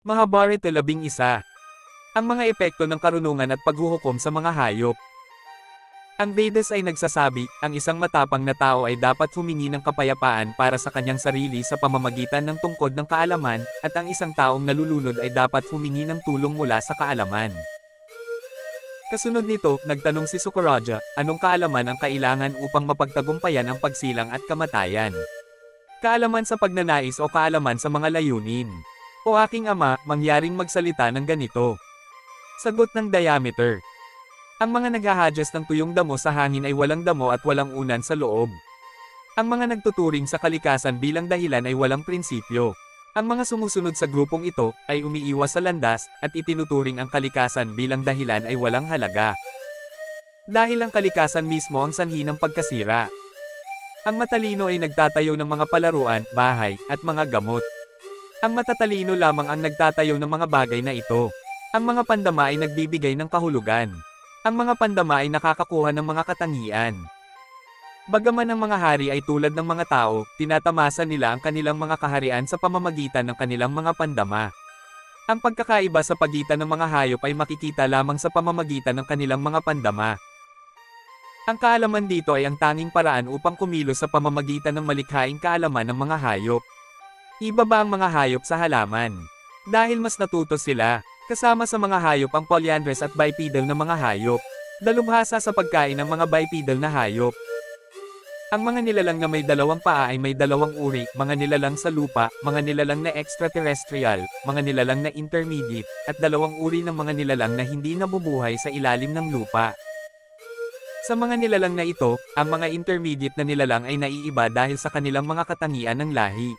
Mahabharata 11. Ang mga epekto ng karunungan at paghuhukom sa mga hayop. Ang Vedas ay nagsasabi, ang isang matapang na tao ay dapat humingi ng kapayapaan para sa kanyang sarili sa pamamagitan ng tungkod ng kaalaman, at ang isang taong nalulunod ay dapat humingi ng tulong mula sa kaalaman. Kasunod nito, nagtanong si Sukaraja, anong kaalaman ang kailangan upang mapagtagumpayan ang pagsilang at kamatayan? Kaalaman sa pagnanais o kaalaman sa mga layunin? O aking ama, mangyaring magsalita ng ganito. Sagot ng diameter. Ang mga naghahadjas ng tuyong damo sa hangin ay walang damo at walang unan sa loob. Ang mga nagtuturing sa kalikasan bilang dahilan ay walang prinsipyo. Ang mga sumusunod sa grupong ito ay umiiwas sa landas at itinuturing ang kalikasan bilang dahilan ay walang halaga. Dahil ang kalikasan mismo ang sanhi ng pagkasira. Ang matalino ay nagtatayo ng mga palaruan, bahay, at mga gamot. Ang matatalino lamang ang nagtatayo ng mga bagay na ito. Ang mga pandama ay nagbibigay ng kahulugan. Ang mga pandama ay nakakakuha ng mga katangian. Bagaman ang mga hari ay tulad ng mga tao, tinatamasa nila ang kanilang mga kaharian sa pamamagitan ng kanilang mga pandama. Ang pagkakaiba sa pagitan ng mga hayop ay makikita lamang sa pamamagitan ng kanilang mga pandama. Ang kaalaman dito ay ang tanging paraan upang kumilos sa pamamagitan ng malikhaing kaalaman ng mga hayop. Ibaba ang mga hayop sa halaman. Dahil mas natuto sila, kasama sa mga hayop ang polyandrous at bipedal na mga hayop. Dalubhasa sa pagkain ng mga bipedal na hayop. Ang mga nilalang na may dalawang paa ay may dalawang uri, mga nilalang sa lupa, mga nilalang na extraterrestrial, mga nilalang na intermediate, at dalawang uri ng mga nilalang na hindi nabubuhay sa ilalim ng lupa. Sa mga nilalang na ito, ang mga intermediate na nilalang ay naiiba dahil sa kanilang mga katangian ng lahi.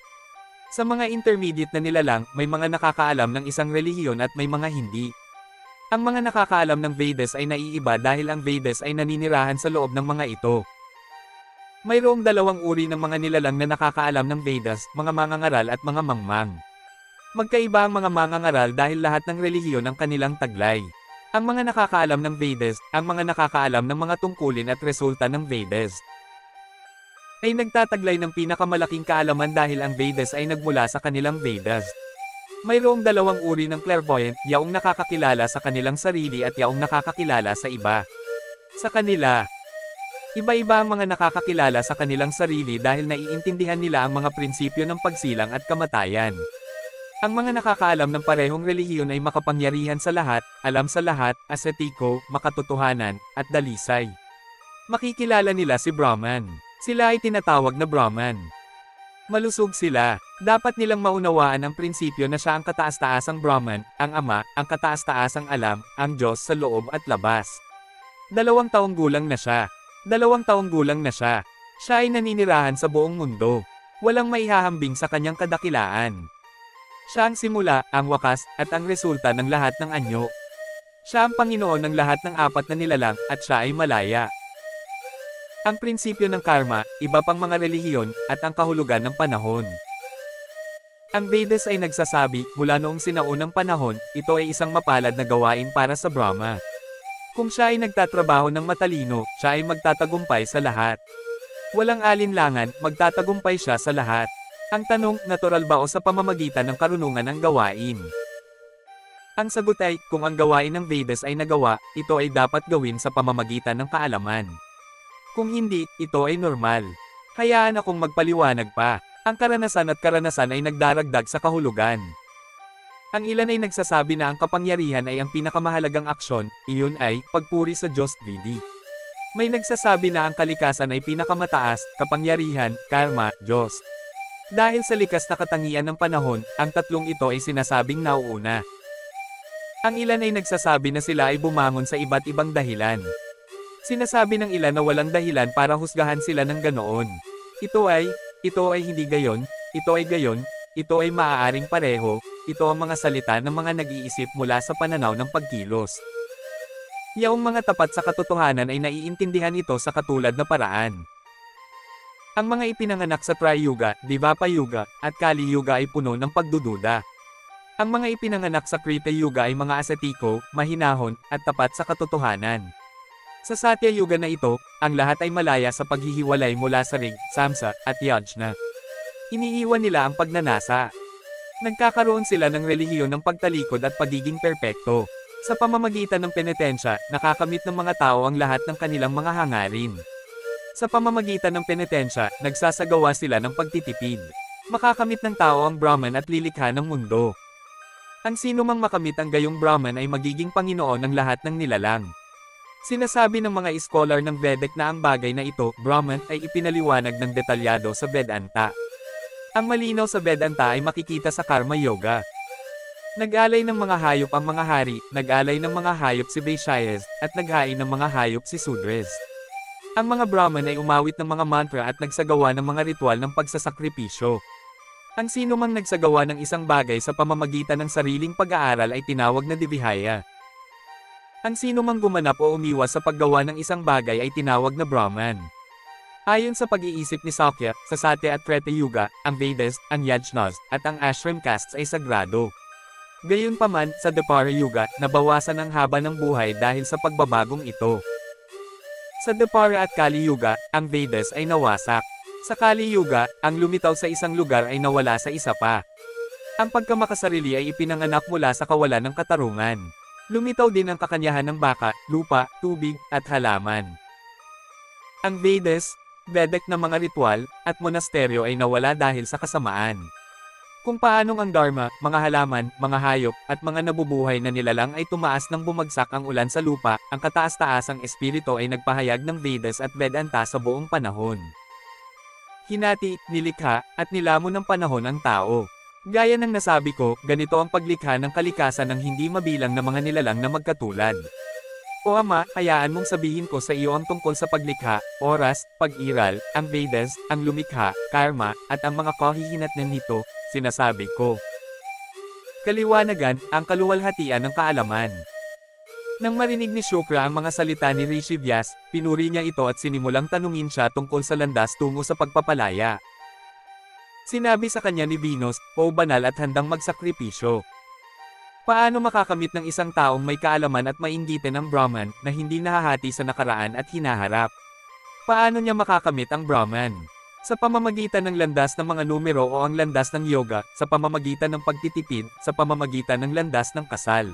Sa mga intermediate na nilalang, may mga nakakaalam ng isang relihiyon at may mga hindi. Ang mga nakakaalam ng Vedas ay naiiba dahil ang Vedas ay naninirahan sa loob ng mga ito. Mayroong dalawang uri ng mga nilalang na nakakaalam ng Vedas, mga mangangaral at mga mangmang. Magkaiba ang mga mangangaral dahil lahat ng relihiyon ang kanilang taglay. Ang mga nakakaalam ng Vedas, ang mga nakakaalam ng mga tungkulin at resulta ng Vedas, ay nagtataglay ng pinakamalaking kaalaman dahil ang Vedas ay nagmula sa kanilang Vedas. Mayroong dalawang uri ng clairvoyant, yaong nakakakilala sa kanilang sarili at yaong nakakakilala sa iba. Sa kanila, iba-iba ang mga nakakakilala sa kanilang sarili dahil naiintindihan nila ang mga prinsipyo ng pagsilang at kamatayan. Ang mga nakakaalam ng parehong relihiyon ay makapangyarihan sa lahat, alam sa lahat, asetiko, makatotohanan, at dalisay. Makikilala nila si Brahman. Sila ay tinatawag na Brahman. Malusog sila. Dapat nilang maunawaan ang prinsipyo na siya ang kataas-taasang Brahman, ang Ama, ang kataas-taasang alam, ang Diyos sa loob at labas. 2 taong gulang na siya. 2 taong gulang na siya. Siya ay naninirahan sa buong mundo. Walang maihahambing sa kanyang kadakilaan. Siya ang simula, ang wakas, at ang resulta ng lahat ng anyo. Siya ang Panginoon ng lahat ng 4 na nilalang, at siya ay malaya. Ang prinsipyo ng karma, iba pang mga relihiyon, at ang kahulugan ng panahon. Ang Vedas ay nagsasabi, mula noong sinaunang panahon, ito ay isang mapalad na gawain para sa Brahma. Kung siya ay nagtatrabaho ng matalino, siya ay magtatagumpay sa lahat. Walang alinlangan, magtatagumpay siya sa lahat. Ang tanong, natural ba o sa pamamagitan ng karunungan ang gawain? Ang sagot ay, kung ang gawain ng Vedas ay nagawa, ito ay dapat gawin sa pamamagitan ng kaalaman. Kung hindi, ito ay normal. Hayaan akong magpaliwanag pa. Ang karanasan at karanasan ay nagdaragdag sa kahulugan. Ang ilan ay nagsasabi na ang kapangyarihan ay ang pinakamahalagang aksyon, iyon ay, pagpuri sa Diyos Vidi. May nagsasabi na ang kalikasan ay pinakamataas, kapangyarihan, karma, Diyos. Dahil sa likas na katangian ng panahon, ang tatlong ito ay sinasabing nauuna. Ang ilan ay nagsasabi na sila ay bumangon sa iba't ibang dahilan. Sinasabi ng ilan na walang dahilan para husgahan sila ng ganoon. Ito ay hindi gayon, ito ay gayon, ito ay maaaring pareho, ito ang mga salita ng mga nag-iisip mula sa pananaw ng pagkilos. Yaong mga tapat sa katotohanan ay naiintindihan ito sa katulad na paraan. Ang mga ipinanganak sa Triyuga, Dvapara Yuga, at Kali Yuga ay puno ng pagdududa. Ang mga ipinanganak sa Krita Yuga ay mga asetiko, mahinahon, at tapat sa katotohanan. Sa Satya Yuga na ito, ang lahat ay malaya sa paghihiwalay mula sa rig, samsa, at yajna. Iniiwan nila ang pagnanasa. Nagkakaroon sila ng relihiyon ng pagtalikod at pagiging perpekto. Sa pamamagitan ng penitensya, nakakamit ng mga tao ang lahat ng kanilang mga hangarin. Sa pamamagitan ng penitensya, nagsasagawa sila ng pagtitipid. Makakamit ng tao ang Brahman at lilikha ng mundo. Ang sinumang makamit ang gayong Brahman ay magiging Panginoon ng lahat ng nilalang. Sinasabi ng mga scholar ng Vedic na ang bagay na ito, Brahman, ay ipinaliwanag ng detalyado sa Vedanta. Ang malinaw sa Vedanta ay makikita sa Karma Yoga. Nag-alay ng mga hayop ang mga hari, nag-alay ng mga hayop si Vaishyas, at naghain ng mga hayop si Sudras. Ang mga Brahman ay umawit ng mga mantra at nagsagawa ng mga ritual ng pagsasakripisyo. Ang sinumang nagsagawa ng isang bagay sa pamamagitan ng sariling pag-aaral ay tinawag na Divihaya. Ang sinumang gumanap o umiwas sa paggawa ng isang bagay ay tinawag na Brahman. Ayon sa pag-iisip ni Sakya, sa Satya at Treta Yuga, ang Vedas, ang Yajnas, at ang Ashram castes ay sagrado. Gayunpaman, sa Dwapara Yuga, nabawasan ang haba ng buhay dahil sa pagbabagong ito. Sa Dwapara at Kali Yuga, ang Vedas ay nawasak. Sa Kali Yuga, ang lumitaw sa isang lugar ay nawala sa isa pa. Ang pagkamakasarili ay ipinanganak mula sa kawalan ng katarungan. Lumitaw din ang kakanyahan ng baka, lupa, tubig, at halaman. Ang Vedas, Vedic na mga ritual, at monasteryo ay nawala dahil sa kasamaan. Kung paanong ang Dharma, mga halaman, mga hayop, at mga nabubuhay na nilalang ay tumaas nang bumagsak ang ulan sa lupa, ang kataas-taasang espiritu ay nagpahayag ng Vedas at Vedanta sa buong panahon. Hinati, nilikha, at nilamon ng panahon ang tao. Gaya ng nasabi ko, ganito ang paglikha ng kalikasan ng hindi mabilang na mga nilalang na magkatulad. O Ama, hayaan mong sabihin ko sa iyo ang tungkol sa paglikha, oras, pag-iral, ang Vedas, ang lumikha, karma, at ang mga kahihinatnan nito, sinasabi ko. Kaliwanagan, ang kaluwalhatian ng kaalaman. Nang marinig ni Shukra ang mga salita ni Rishi Vyas, pinuri niya ito at sinimulang tanungin siya tungkol sa landas tungo sa pagpapalaya. Sinabi sa kanya ni Venus, o banal at handang magsakripisyo. Paano makakamit ng isang taong may kaalaman at mainggitin ang Brahman na hindi nahahati sa nakaraan at hinaharap? Paano niya makakamit ang Brahman? Sa pamamagitan ng landas ng mga numero o ang landas ng yoga, sa pamamagitan ng pagtitipid, sa pamamagitan ng landas ng kasal,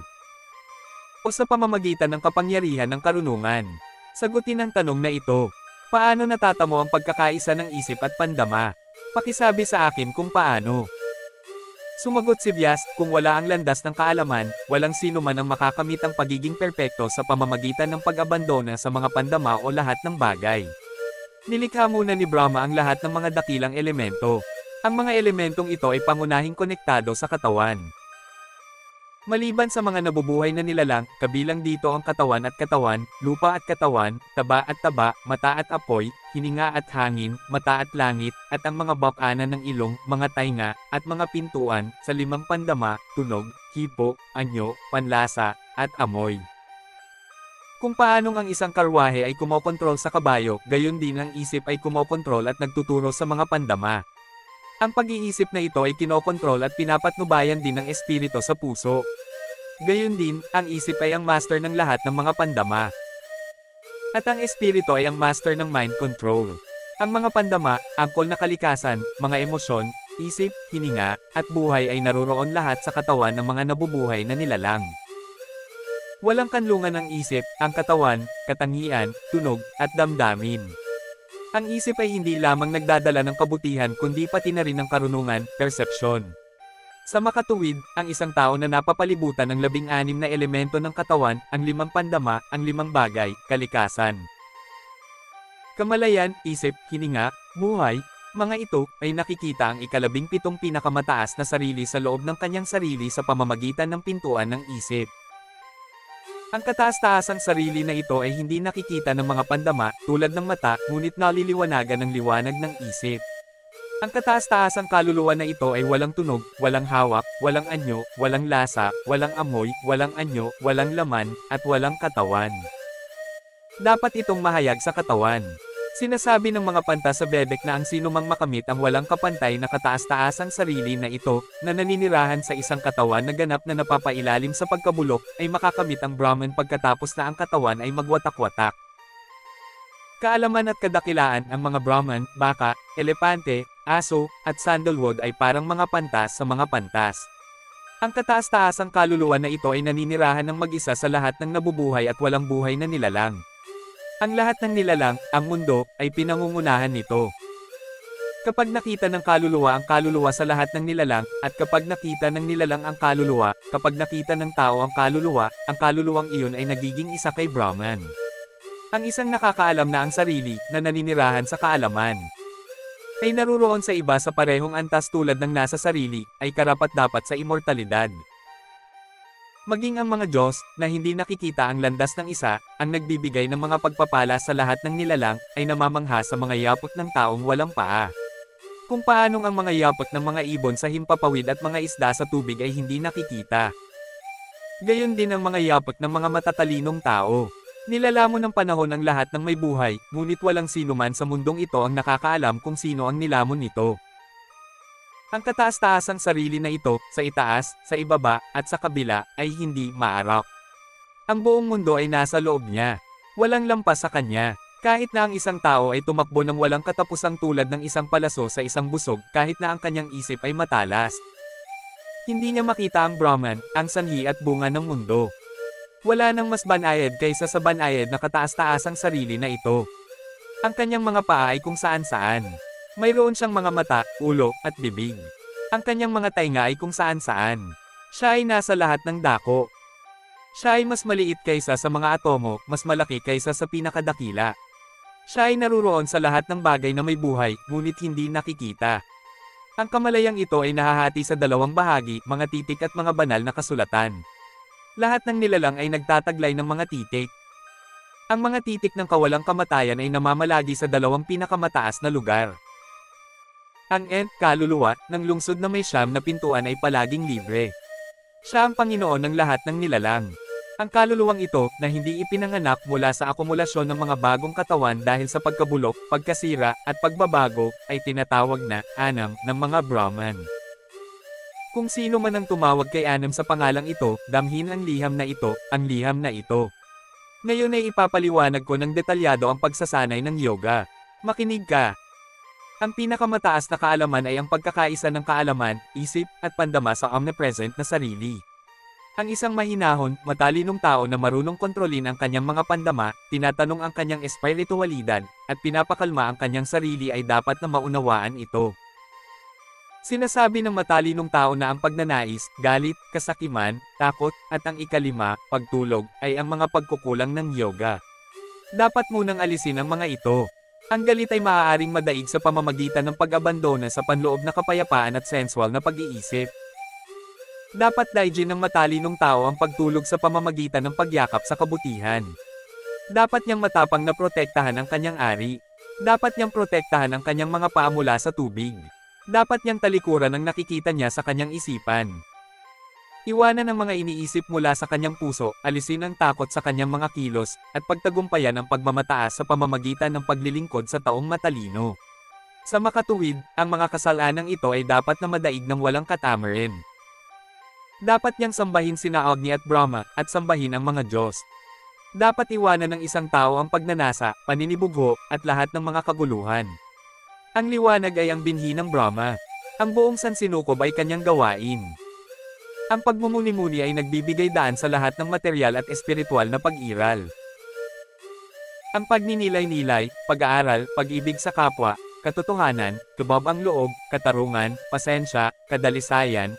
o sa pamamagitan ng kapangyarihan ng karunungan? Sagutin ang tanong na ito. Paano natatamo ang pagkakaisa ng isip at pandama? Pakisabi sa akin kung paano. Sumagot si Vyas, kung wala ang landas ng kaalaman, walang sino man ang makakamit ang pagiging perpekto sa pamamagitan ng pag-abandona sa mga pandama o lahat ng bagay. Nilikha muna ni Brahma ang lahat ng mga dakilang elemento. Ang mga elementong ito ay pangunahing konektado sa katawan. Maliban sa mga nabubuhay na nilalang, kabilang dito ang katawan, lupa at katawan, taba at taba, mata at apoy, hininga at hangin, mata at langit, at ang mga bakanan ng ilong, mga tainga, at mga pintuan, sa limang pandama, tunog, hipo, anyo, panlasa, at amoy. Kung paanong ang isang karwahe ay kumokontrol sa kabayo, gayon din ang isip ay kumokontrol at nagtuturo sa mga pandama. Ang pag-iisip na ito ay kinokontrol at pinapatnubayan din ng espiritu sa puso. Gayon din, ang isip ay ang master ng lahat ng mga pandama. At ang espiritu ay ang master ng mind control. Ang mga pandama, angkol na kalikasan, mga emosyon, isip, hininga, at buhay ay naroroon lahat sa katawan ng mga nabubuhay na nilalang. Walang kanlungan ang isip, ang katawan, katangian, tunog, at damdamin. Ang isip ay hindi lamang nagdadala ng kabutihan kundi pati na rin ng karunungan, persepsyon. Sa makatuwid, ang isang tao na napapalibutan ng 16 na elemento ng katawan, ang 5 pandama, ang 5 bagay, kalikasan, kamalayan, isip, hininga, buhay, mga ito, ay nakikita ang 17 pinakamataas na sarili sa loob ng kanyang sarili sa pamamagitan ng pintuan ng isip. Ang kataas-taasang sarili na ito ay hindi nakikita ng mga pandama, tulad ng mata, ngunit naliliwanagan ng liwanag ng isip. Ang kataas-taasang kaluluwa na ito ay walang tunog, walang hawak, walang anyo, walang lasa, walang amoy, walang anyo, walang laman, at walang katawan. Dapat itong mahayag sa katawan. Sinasabi ng mga panta sa Vedic na ang sinumang makamit ang walang kapantay na kataas-taasang sarili na ito, na naninirahan sa isang katawan na ganap na napapailalim sa pagkabulok, ay makakamit ang Brahman pagkatapos na ang katawan ay magwatak-watak. Kaalaman at kadakilaan. Ang mga Brahman, baka, elepante, aso, at sandalwood ay parang mga pantas sa mga pantas. Ang kataas-taasang kaluluwa na ito ay naninirahan ng mag-isa sa lahat ng nabubuhay at walang buhay na nilalang. Ang lahat ng nilalang, ang mundo, ay pinangungunahan nito. Kapag nakita ng kaluluwa ang kaluluwa sa lahat ng nilalang, at kapag nakita ng nilalang ang kaluluwa, kapag nakita ng tao ang kaluluwang iyon ay nagiging isa kay Brahman. Ang isang nakakaalam na ang sarili, na naninirahan sa kaalaman, ay naruroon sa iba sa parehong antas tulad ng nasa sarili, ay karapat-dapat sa immortalidad. Maging ang mga Diyos, na hindi nakikita ang landas ng isa, ang nagbibigay ng mga pagpapala sa lahat ng nilalang, ay namamangha sa mga yapot ng taong walang paa. Kung paanong ang mga yapot ng mga ibon sa himpapawid at mga isda sa tubig ay hindi nakikita. Gayon din ang mga yapot ng mga matatalinong tao. Nilalamon ng panahon ang lahat ng may buhay, ngunit walang sino man sa mundong ito ang nakakaalam kung sino ang nilamon nito. Ang kataas-taasang sarili na ito, sa itaas, sa ibaba, at sa kabila, ay hindi maarak. Ang buong mundo ay nasa loob niya. Walang lampas sa kanya. Kahit na ang isang tao ay tumakbo ng walang katapusang tulad ng isang palaso sa isang busog, kahit na ang kanyang isip ay matalas. Hindi niya makita ang Brahman, ang sanhi at bunga ng mundo. Wala nang mas banayad kaysa sa banayad na kataas-taasang sarili na ito. Ang kanyang mga paa ay kung saan-saan. Mayroon siyang mga mata, ulo, at bibig. Ang kanyang mga tainga ay kung saan-saan. Siya ay nasa lahat ng dako. Siya ay mas maliit kaysa sa mga atomo, mas malaki kaysa sa pinakadakila. Siya ay naruroon sa lahat ng bagay na may buhay, ngunit hindi nakikita. Ang kamalayang ito ay nahahati sa dalawang bahagi, mga titik at mga banal na kasulatan. Lahat ng nilalang ay nagtataglay ng mga titik. Ang mga titik ng kawalang kamatayan ay namamalagi sa dalawang pinakamataas na lugar. Ang kaluluwa, ng lungsod na may siyam na pintuan ay palaging libre. Siya ang Panginoon ng lahat ng nilalang. Ang kaluluwang ito, na hindi ipinanganak mula sa akumulasyon ng mga bagong katawan dahil sa pagkabulok, pagkasira, at pagbabago, ay tinatawag na Anam ng mga Brahman. Kung sino man ang tumawag kay Anam sa pangalang ito, damhin ang liham na ito, ang liham na ito. Ngayon ay ipapaliwanag ko ng detalyado ang pagsasanay ng yoga. Makinig ka! Ang pinakamataas na kaalaman ay ang pagkakaisa ng kaalaman, isip, at pandama sa omnipresent na sarili. Ang isang mahinahon, matalinong tao na marunong kontrolin ang kanyang mga pandama, tinatanong ang kanyang espiritualidad, at pinapakalma ang kanyang sarili ay dapat na maunawaan ito. Sinasabi ng matalinong tao na ang pagnanais, galit, kasakiman, takot, at ang ikalima, pagtulog, ay ang mga pagkukulang ng yoga. Dapat munang alisin ang mga ito. Ang galit ay maaaring madaig sa pamamagitan ng pag-abandona sa panloob na kapayapaan at sensual na pag-iisip. Dapat daigin ng matalinong tao ang pagtulog sa pamamagitan ng pagyakap sa kabutihan. Dapat niyang matapang na protektahan ang kanyang ari. Dapat niyang protektahan ang kanyang mga paa mula sa tubig. Dapat niyang talikuran ang nakikita niya sa kanyang isipan. Iwanan ang mga iniisip mula sa kanyang puso, alisin ang takot sa kanyang mga kilos, at pagtagumpayan ang pagmamataas sa pamamagitan ng paglilingkod sa taong matalino. Sa makatuwid, ang mga kasalanang ito ay dapat na madaig ng walang katamarin. Dapat niyang sambahin sina Agni at Brahma, at sambahin ang mga Diyos. Dapat iwanan ng isang tao ang pagnanasa, paninibugho, at lahat ng mga kaguluhan. Ang liwanag ay ang binhi ng Brahma. Ang buong sansinukob ay kanyang gawain. Ang pagmumuni-muni ay nagbibigay daan sa lahat ng material at espiritual na pag-iral. Ang pagninilay-nilay, pag-aaral, pag-ibig sa kapwa, katotohanan, kubab ang loob, katarungan, pasensya, kadalisayan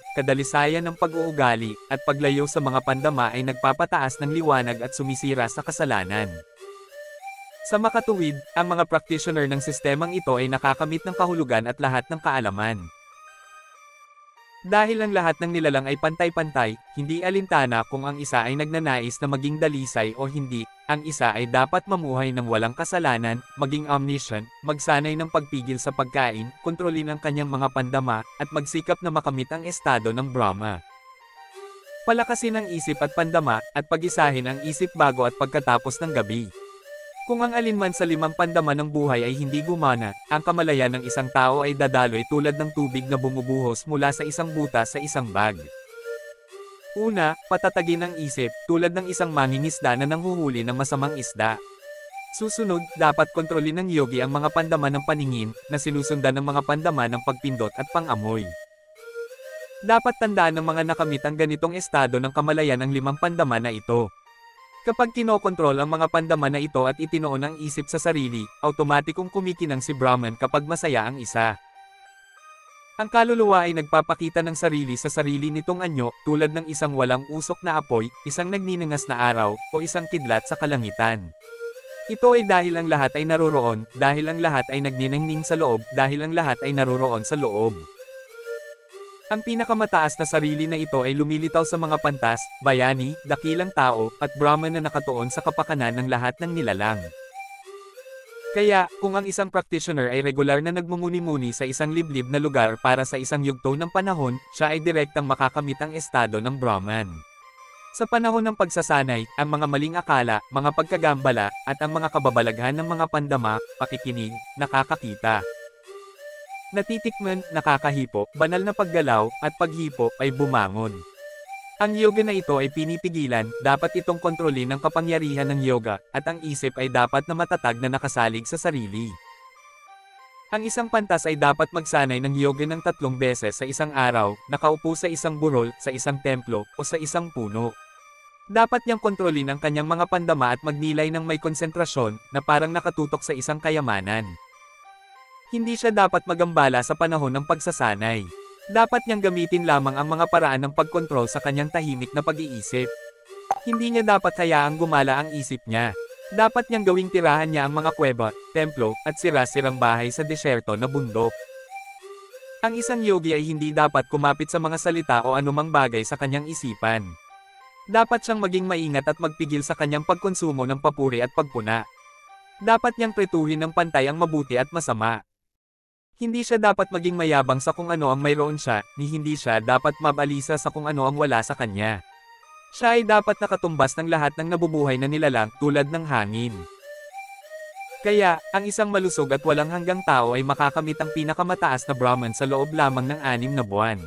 ng pag-uugali, at paglayo sa mga pandama ay nagpapataas ng liwanag at sumisira sa kasalanan. Sa makatuwid, ang mga practitioner ng sistemang ito ay nakakamit ng kahulugan at lahat ng kaalaman. Dahil ang lahat ng nilalang ay pantay-pantay, hindi alintana kung ang isa ay nagnanais na maging dalisay o hindi, ang isa ay dapat mamuhay ng walang kasalanan, maging omniscient, magsanay ng pagpigil sa pagkain, kontrolin ang kanyang mga pandama, at magsikap na makamit ang estado ng Brahma. Palakasin ang isip at pandama, at pag-isahin ang isip bago at pagkatapos ng gabi. Kung ang alinman sa limang pandama ng buhay ay hindi gumana, ang kamalayan ng isang tao ay dadaloy tulad ng tubig na bumubuhos mula sa isang butas sa isang bag. Una, patatagin ang isip, tulad ng isang mangingisda na nanghuhuli ng masamang isda. Susunod, dapat kontrolin ng yogi ang mga pandama ng paningin, na sinusundan ng mga pandama ng pagpindot at pangamoy. Dapat tandaan ng mga nakamit ang ganitong estado ng kamalayan ang 5 pandama na ito. Kapag kinokontrol ang mga pandama na ito at itinoon ang isip sa sarili, automatikong kumikinang si Brahman kapag masaya ang isa. Ang kaluluwa ay nagpapakita ng sarili sa sarili nitong anyo, tulad ng isang walang usok na apoy, isang nagninangas na araw, o isang kidlat sa kalangitan. Ito ay dahil ang lahat ay naroroon, dahil ang lahat ay nagniningning sa loob, dahil ang lahat ay naroroon sa loob. Ang pinakamataas na sarili na ito ay lumilitaw sa mga pantas, bayani, dakilang tao, at Brahman na nakatuon sa kapakanan ng lahat ng nilalang. Kaya, kung ang isang practitioner ay regular na nagmumuni-muni sa isang liblib na lugar para sa isang yugto ng panahon, siya ay direktang makakamit ang estado ng Brahman. Sa panahon ng pagsasanay, ang mga maling akala, mga pagkagambala, at ang mga kababalaghan ng mga pandama, pakikinig, nakakakita. Natitikman, nakakahipo, banal na paggalaw, at paghipo, ay bumangon. Ang yoga na ito ay pinipigilan, dapat itong kontrolin ng kapangyarihan ng yoga, at ang isip ay dapat na matatag na nakasalig sa sarili. Ang isang pantas ay dapat magsanay ng yoga ng 3 beses sa isang araw, nakaupo sa isang burol, sa isang templo, o sa isang puno. Dapat niyang kontrolin ang kanyang mga pandama at magnilay ng may konsentrasyon, na parang nakatutok sa isang kayamanan. Hindi siya dapat magambala sa panahon ng pagsasanay. Dapat niyang gamitin lamang ang mga paraan ng pagkontrol sa kanyang tahimik na pag-iisip. Hindi niya dapat hayaang gumala ang isip niya. Dapat niyang gawing tirahan niya ang mga kuweba, templo, at sira-sirang bahay sa desyerto na bundok. Ang isang yogi ay hindi dapat kumapit sa mga salita o anumang bagay sa kanyang isipan. Dapat siyang maging maingat at magpigil sa kanyang pagkonsumo ng papuri at pagpuna. Dapat niyang pretuhin ng pantay ang mabuti at masama. Hindi siya dapat maging mayabang sa kung ano ang mayroon siya, ni hindi siya dapat mabalisa sa kung ano ang wala sa kanya. Siya ay dapat nakatumbas ng lahat ng nabubuhay na nilalang tulad ng hangin. Kaya, ang isang malusog at walang hanggang tao ay makakamit ang pinakamataas na Brahman sa loob lamang ng 6 na buwan.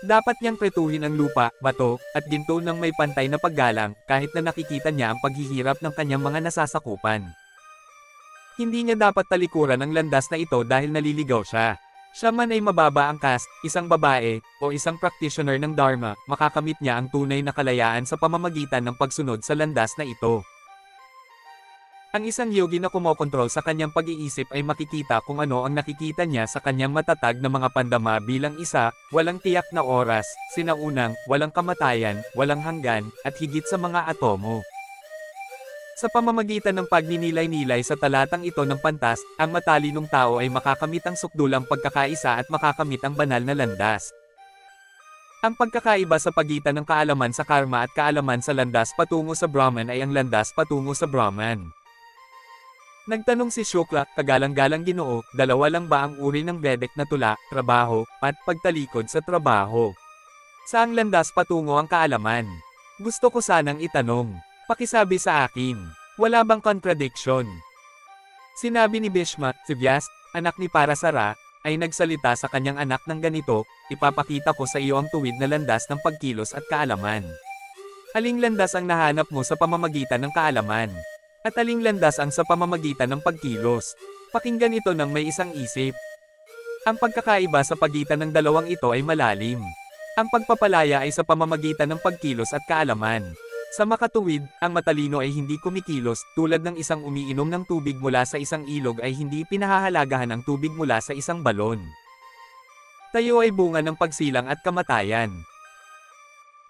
Dapat niyang pretuhin ang lupa, bato, at ginto ng may pantay na paggalang, kahit na nakikita niya ang paghihirap ng kanyang mga nasasakupan. Hindi niya dapat talikuran ang landas na ito dahil naliligaw siya. Siya man ay mababa ang caste, isang babae, o isang practitioner ng Dharma, makakamit niya ang tunay na kalayaan sa pamamagitan ng pagsunod sa landas na ito. Ang isang yogi na kumokontrol sa kanyang pag-iisip ay makikita kung ano ang nakikita niya sa kanyang matatag na mga pandama bilang isa, walang tiyak na oras, sinaunang, walang kamatayan, walang hanggan, at higit sa mga atomo. Sa pamamagitan ng pagninilay-nilay sa talatang ito ng pantas, ang matalinong tao ay makakamit ang sukdulang pagkakaisa at makakamit ang banal na landas. Ang pagkakaiba sa pagitan ng kaalaman sa karma at kaalaman sa landas patungo sa Brahman ay ang landas patungo sa Brahman. Nagtanong si Shukla, kagalang-galang Ginoo, dalawa lang ba ang uri ng Vedic na tula, trabaho, at pagtalikod sa trabaho? Saang landas patungo ang kaalaman? Gusto ko sanang itanong. Pakisabi sa akin, wala bang contradiction? Sinabi ni Bhishma, si Vyas, anak ni Parasara, ay nagsalita sa kanyang anak ng ganito, ipapakita ko sa iyo ang tuwid na landas ng pagkilos at kaalaman. Aling landas ang nahanap mo sa pamamagitan ng kaalaman? At aling landas ang sa pamamagitan ng pagkilos? Pakinggan ito ng may isang isip. Ang pagkakaiba sa pagitan ng dalawang ito ay malalim. Ang pagpapalaya ay sa pamamagitan ng pagkilos at kaalaman. Sa makatuwid, ang matalino ay hindi kumikilos, tulad ng isang umiinom ng tubig mula sa isang ilog ay hindi pinahahalagahan ang tubig mula sa isang balon. Tayo ay bunga ng pagsilang at kamatayan.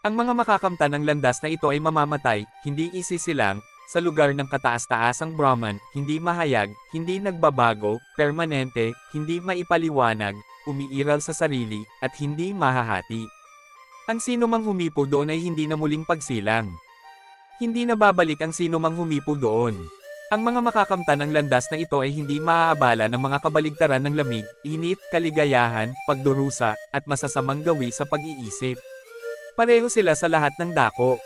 Ang mga makakamtan ng landas na ito ay mamamatay, hindi isisilang, sa lugar ng kataas-taasang Brahman, hindi mahayag, hindi nagbabago, permanente, hindi maipaliwanag, umiiral sa sarili, at hindi mahahati. Ang sino mang humipo doon ay hindi na muling pagsilang. Hindi na babalik ang sino mang humipo doon. Ang mga makakamtan ng landas na ito ay hindi maaabala ng mga kabaligtaran ng lamig, init, kaligayahan, pagdurusa, at masasamang gawi sa pag-iisip. Pareho sila sa lahat ng dako.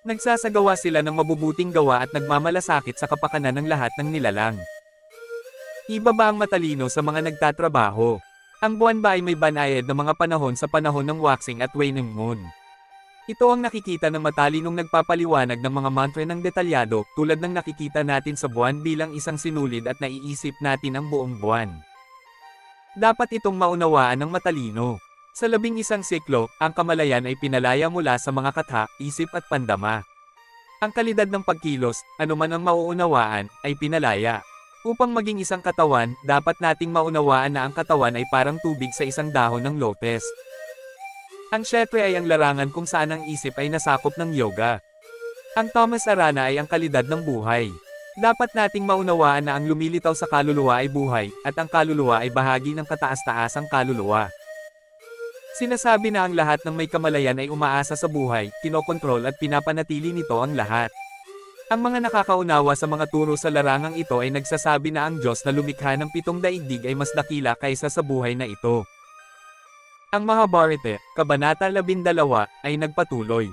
Nagsasagawa sila ng mabubuting gawa at nagmamalasakit sa kapakanan ng lahat ng nilalang. Iba ba ang matalino sa mga nagtatrabaho? Ang buwan ba ay may banayad na mga panahon sa panahon ng waxing at waning moon? Ito ang nakikita ng matalinong nagpapaliwanag ng mga mantra ng detalyado, tulad ng nakikita natin sa buwan bilang isang sinulid at naiisip natin ang buong buwan. Dapat itong maunawaan ng matalino. Sa 11 siklo, ang kamalayan ay pinalaya mula sa mga katha, isip at pandama. Ang kalidad ng pagkilos, anuman ang mauunawaan, ay pinalaya. Upang maging isang katawan, dapat nating maunawaan na ang katawan ay parang tubig sa isang dahon ng lotus. Ang syempre ay ang larangan kung saan ang isip ay nasakop ng yoga. Ang Thomas Arana ay ang kalidad ng buhay. Dapat nating maunawaan na ang lumilitaw sa kaluluwa ay buhay, at ang kaluluwa ay bahagi ng kataas-taasang kaluluwa. Sinasabi na ang lahat ng may kamalayan ay umaasa sa buhay, kinokontrol at pinapanatili nito ang lahat. Ang mga nakakaunawa sa mga turo sa larangang ito ay nagsasabi na ang Diyos na lumikha ng 7 daigdig ay mas dakila kaysa sa buhay na ito. Ang Mahabharata, Kabanata 12, ay nagpatuloy.